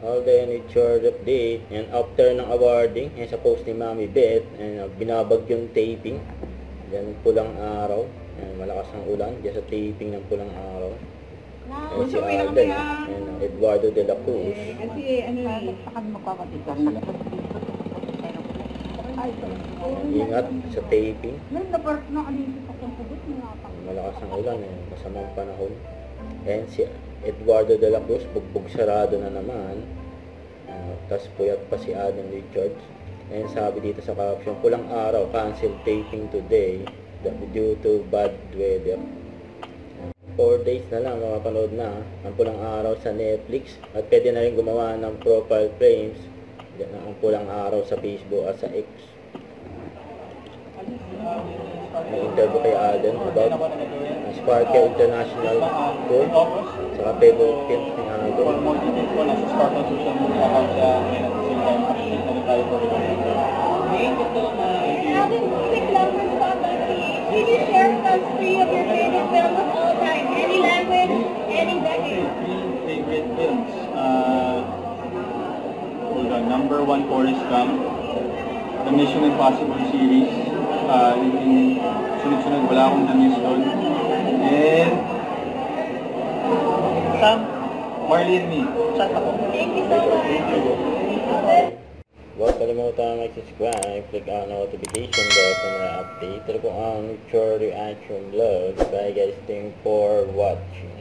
all the nature update. And after ng awarding, yan sa post ni Mami Beth, and binabag yung taping. Yan, pulang araw. Yan, malakas ang ulan. Diyan sa taping ng pulang araw. Ayan si Alden. Ayan, Eduardo de la Cruz. Kasi ano eh, saka magkakatigas. Ingat sa taping. Malakas ang ulan. Masamang panahon. Ayan si Eduardo de la Cruz, bugbog sarado na naman. Tapos puyat pa si Adam Richards. Ayan sabi dito sa caption, pulang araw, cancel taping today due to bad weather. 4 days na lang makapanood na ang pulang araw sa Netflix. At pwede na rin gumawa ng profile frames ang pulang araw sa Facebook at sa X. May interview kay Aden about Sparkle International Tour sa favorite films ni Aden. For more details po, nasa Sparkle social media account siya and at the same time, update na tayo po rin. Thank you so much. Alan, quick lang for Scotland. Can you share with us 3 of your favorite films of all time? Any language, any decade? Favorite films? Hold on. Number 1, Forrest Gump. The Mission Impossible series. Yung sunod-sunod, wala akong na-miss doon. And Sam, Marley and Me. Chat ako. Thank you so much. Huwag kalimutan mag-subscribe, click on notification bell para mga update. Ito po ang Nature Reaction Vlog. Bye guys, thank you for watching.